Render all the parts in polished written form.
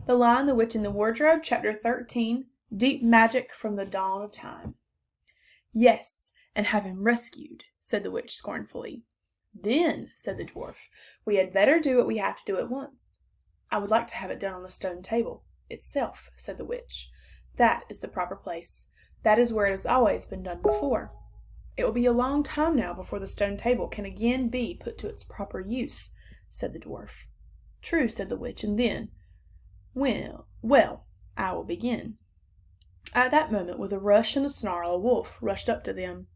The Lion, the Witch, and the Wardrobe, Chapter 13, Deep Magic from the Dawn of Time. Yes, and have him rescued, said the witch scornfully. Then, said the dwarf, we had better do what we have to do at once. I would like to have it done on the stone table itself, said the witch. That is the proper place. That is where it has always been done before. It will be a long time now before the stone table can again be put to its proper use, said the dwarf. True, said the witch, and then, well, I will begin. At that moment, with a rush and a snarl, a wolf rushed up to them.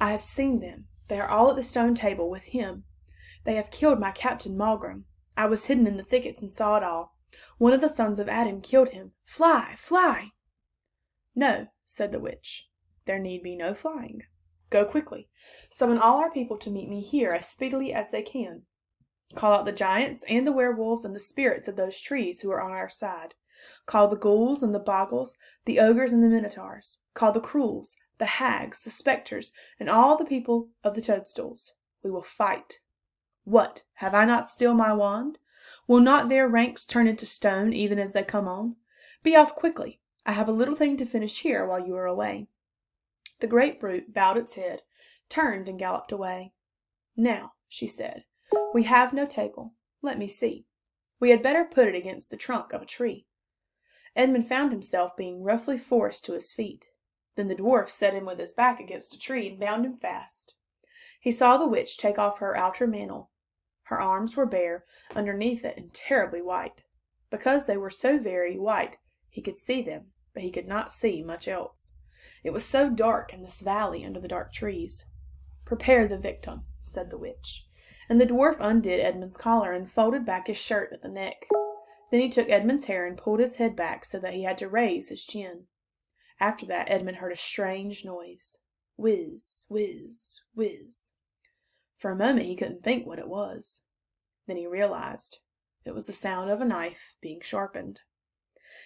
I have seen them. They are all at the stone table with him. They have killed my Captain Malgrim. I was hidden in the thickets and saw it all. One of the sons of Adam killed him. Fly, fly! No, said the witch. There need be no flying. Go quickly. Summon all our people to meet me here as speedily as they can. Call out the giants and the werewolves and the spirits of those trees who are on our side. Call the ghouls and the bogles, the ogres and the minotaurs. Call the cruels, the hags, the spectres, and all the people of the toadstools. We will fight. What, have I not still my wand? Will not their ranks turn into stone even as they come on? Be off quickly. I have a little thing to finish here while you are away. The great brute bowed its head, turned, and galloped away. Now, she said, we have no table. Let me see. We had better put it against the trunk of a tree. Edmund found himself being roughly forced to his feet. Then the dwarf set him with his back against a tree and bound him fast. He saw the witch take off her outer mantle. Her arms were bare underneath it and terribly white. Because they were so very white, he could see them, but he could not see much else. It was so dark in this valley under the dark trees. Prepare the victim, said the witch. And the dwarf undid Edmund's collar and folded back his shirt at the neck. Then he took Edmund's hair and pulled his head back so that he had to raise his chin. After that, Edmund heard a strange noise. Whiz, whiz, whiz. For a moment he couldn't think what it was. Then he realized. It was the sound of a knife being sharpened.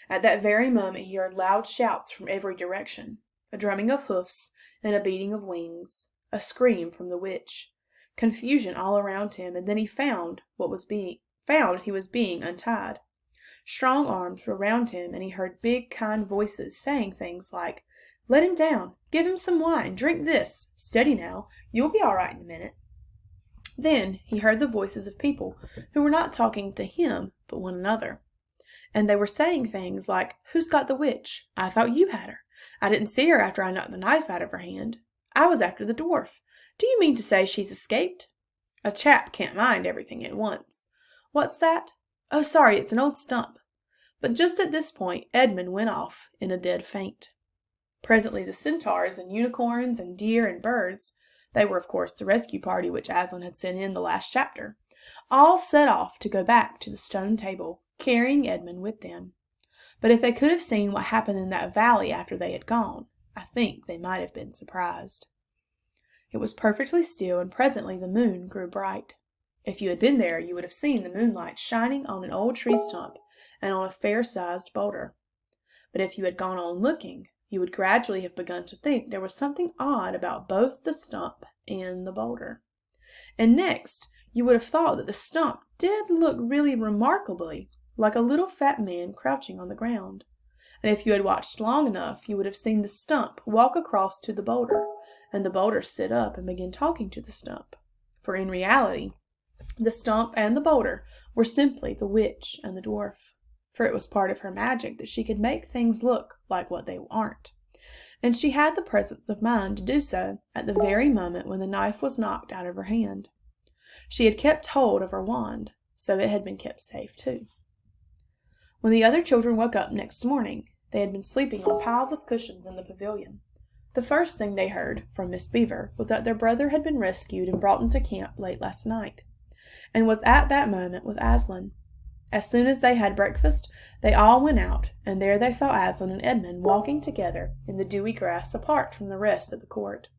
At that very moment he heard loud shouts from every direction, a drumming of hoofs and a beating of wings, a scream from the witch, confusion all around him, and then he found he was being untied. Strong arms were round him, and he heard big, kind voices saying things like, "Let him down. Give him some wine. Drink this. Steady now. You'll be all right in a minute." Then he heard the voices of people who were not talking to him, but one another. And they were saying things like, "Who's got the witch? I thought you had her. I didn't see her after I knocked the knife out of her hand. I was after the dwarf. Do you mean to say she's escaped? A chap can't mind everything at once. What's that? Oh, sorry, it's an old stump." But just at this point, Edmund went off in a dead faint. Presently the centaurs and unicorns and deer and birds, they were of course the rescue party which Aslan had sent in the last chapter, all set off to go back to the stone table, carrying Edmund with them. But if they could have seen what happened in that valley after they had gone, I think they might have been surprised. It was perfectly still, and presently the moon grew bright. If you had been there, you would have seen the moonlight shining on an old tree stump and on a fair-sized boulder. But if you had gone on looking, you would gradually have begun to think there was something odd about both the stump and the boulder. And next, you would have thought that the stump did look really remarkably like a little fat man crouching on the ground. And if you had watched long enough, you would have seen the stump walk across to the boulder, and the boulder sit up and begin talking to the stump. For in reality, the stump and the boulder were simply the witch and the dwarf. For it was part of her magic that she could make things look like what they aren't. And she had the presence of mind to do so at the very moment when the knife was knocked out of her hand. She had kept hold of her wand, so it had been kept safe too. When the other children woke up next morning, they had been sleeping on piles of cushions in the pavilion. The first thing they heard from Miss Beaver was that their brother had been rescued and brought into camp late last night, and was at that moment with Aslan. As soon as they had breakfast, they all went out, and there they saw Aslan and Edmund walking together in the dewy grass apart from the rest of the court.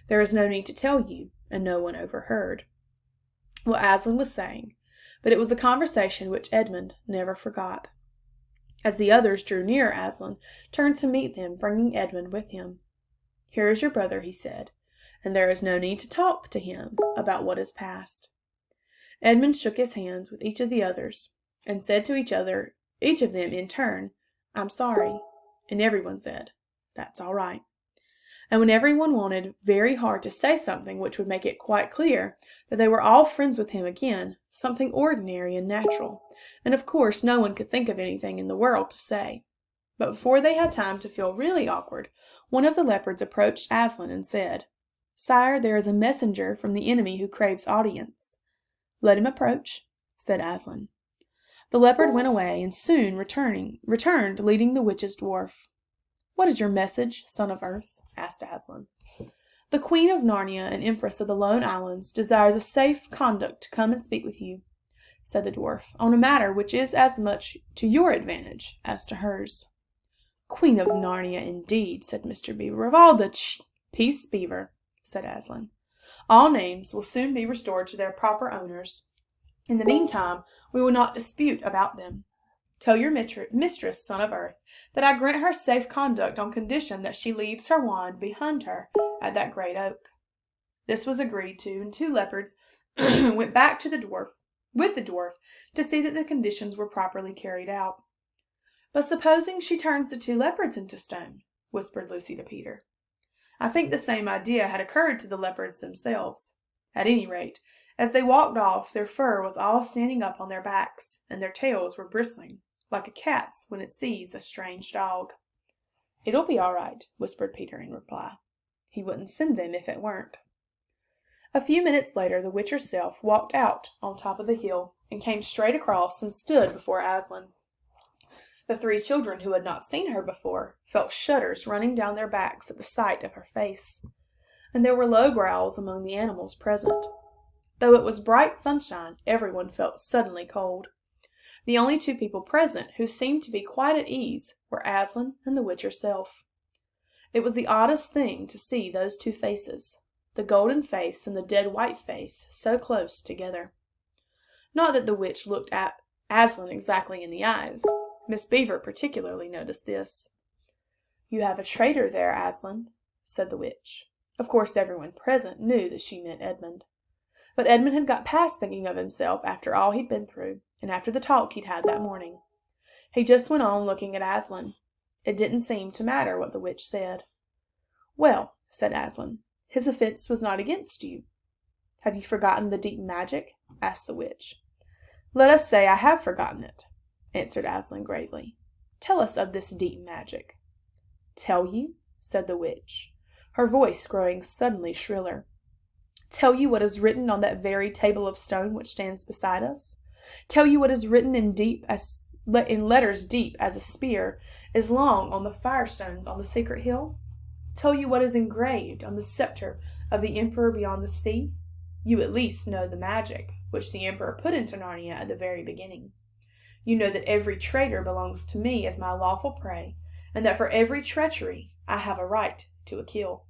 There is no need to tell you, and no one overheard, what Aslan was saying, but it was a conversation which Edmund never forgot. As the others drew near, Aslan turned to meet them, bringing Edmund with him. "Here is your brother," he said, "and there is no need to talk to him about what is past." Edmund shook his hands with each of the others, and said to each other Each of them, in turn, "I'm sorry," and everyone said, "That's all right." And when everyone wanted very hard to say something which would make it quite clear that they were all friends with him again, something ordinary and natural, and of course no one could think of anything in the world to say. But before they had time to feel really awkward, one of the leopards approached Aslan and said, "Sire, there is a messenger from the enemy who craves audience." "Let him approach," said Aslan. The leopard went away, and soon returned leading the witch's dwarf. "What is your message, son of earth?" asked Aslan. "The Queen of Narnia and Empress of the Lone Islands desires a safe conduct to come and speak with you," said the dwarf, "on a matter which is as much to your advantage as to hers." "Queen of Narnia, indeed," said Mr. Beaver. "Of all the Peace, Beaver," said Aslan. "All names will soon be restored to their proper owners. In the meantime, we will not dispute about them. Tell your mistress, son of earth, that I grant her safe conduct on condition that she leaves her wand behind her at that great oak." This was agreed to, and two leopards went back to the dwarf to see that the conditions were properly carried out. "But supposing she turns the two leopards into stone?" whispered Lucy to Peter. I think the same idea had occurred to the leopards themselves. At any rate, as they walked off, their fur was all standing up on their backs, and their tails were bristling, like a cat's when it sees a strange dog. "It'll be all right," whispered Peter in reply. He wouldn't send them if it weren't. A few minutes later, the witch herself walked out on top of the hill and came straight across and stood before Aslan. The three children, who had not seen her before, felt shudders running down their backs at the sight of her face, and there were low growls among the animals present. Though it was bright sunshine, everyone felt suddenly cold. The only two people present who seemed to be quite at ease were Aslan and the witch herself. It was the oddest thing to see those two faces, the golden face and the dead white face, so close together. Not that the witch looked at Aslan exactly in the eyes. Miss Beaver particularly noticed this. "You have a traitor there, Aslan," said the witch. Of course everyone present knew that she meant Edmund. But Edmund had got past thinking of himself after all he'd been through, and after the talk he'd had that morning. He just went on looking at Aslan. It didn't seem to matter what the witch said. "Well," said Aslan, "his offense was not against you." "Have you forgotten the deep magic?" asked the witch. "Let us say I have forgotten it," answered Aslan gravely. "Tell us of this deep magic." "Tell you?" said the witch, her voice growing suddenly shriller. "Tell you what is written on that very table of stone which stands beside us? Tell you what is written in letters deep as a spear, as long on the firestones on the secret hill? Tell you what is engraved on the scepter of the emperor beyond the sea? You at least know the magic which the emperor put into Narnia at the very beginning. You know that every traitor belongs to me as my lawful prey, and that for every treachery I have a right to a kill."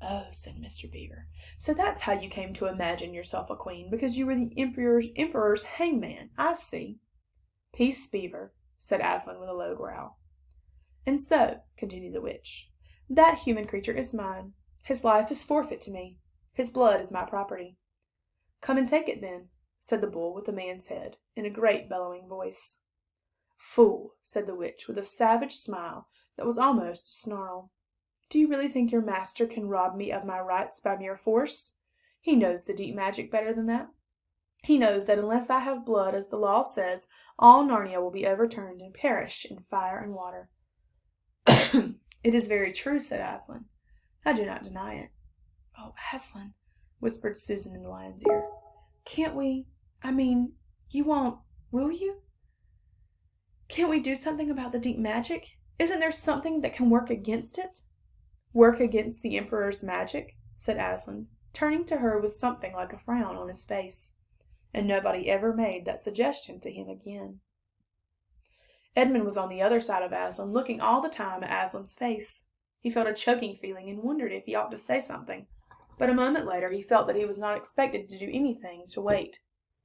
"Oh," said Mr. Beaver, "so that's how you came to imagine yourself a queen, because you were the emperor's hangman. I see." "Peace, Beaver," said Aslan with a low growl. "And so," continued the witch, "that human creature is mine. His life is forfeit to me. His blood is my property." "Come and take it then," said the bull with the man's head, in a great bellowing voice. "Fool," said the witch with a savage smile that was almost a snarl. "Do you really think your master can rob me of my rights by mere force? He knows the deep magic better than that. He knows that unless I have blood, as the law says, all Narnia will be overturned and perish in fire and water." "It is very true," said Aslan. "I do not deny it." "Oh, Aslan," whispered Susan in the lion's ear, "can't we, you won't, will you? Can't we do something about the deep magic? Isn't there something that can work against it?" "Work against the emperor's magic?" said Aslan, turning to her with something like a frown on his face. And nobody ever made that suggestion to him again. Edmund was on the other side of Aslan, looking all the time at Aslan's face. He felt a choking feeling and wondered if he ought to say something, but a moment later he felt that he was not expected to do anything, to wait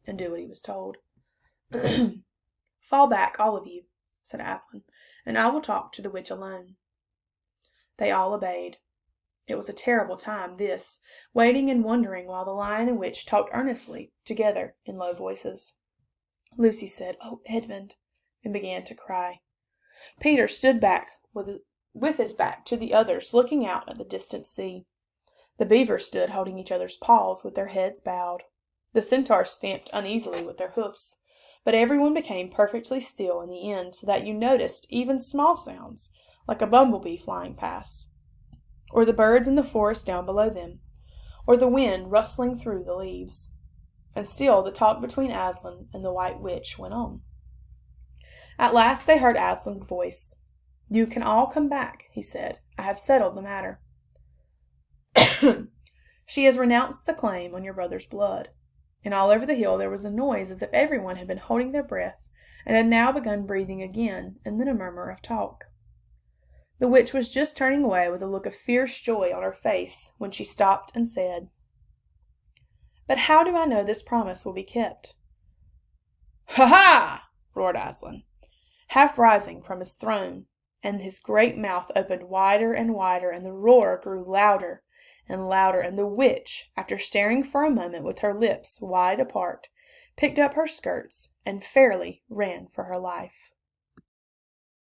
and do what he was told. "Fall back, all of you," said Aslan, "and I will talk to the witch alone." They all obeyed. It was a terrible time, this, waiting and wondering while the lion and witch talked earnestly together in low voices. Lucy said, "Oh, Edmund, and began to cry. Peter stood back with his back to the others, looking out at the distant sea. The beavers stood holding each other's paws with their heads bowed. The centaurs stamped uneasily with their hoofs, but everyone became perfectly still in the end, so that you noticed even small sounds, like a bumblebee flying past, or the birds in the forest down below them, or the wind rustling through the leaves. And still the talk between Aslan and the White Witch went on. At last they heard Aslan's voice. "You can all come back," he said. "I have settled the matter. She has renounced the claim on your brother's blood." And all over the hill there was a noise as if everyone had been holding their breath and had now begun breathing again, and then a murmur of talk. The witch was just turning away with a look of fierce joy on her face when she stopped and said, "But how do I know this promise will be kept?" "Ha ha!" roared Aslan, half rising from his throne, and his great mouth opened wider and wider, and the roar grew louder and louder, and the witch, after staring for a moment with her lips wide apart, picked up her skirts and fairly ran for her life.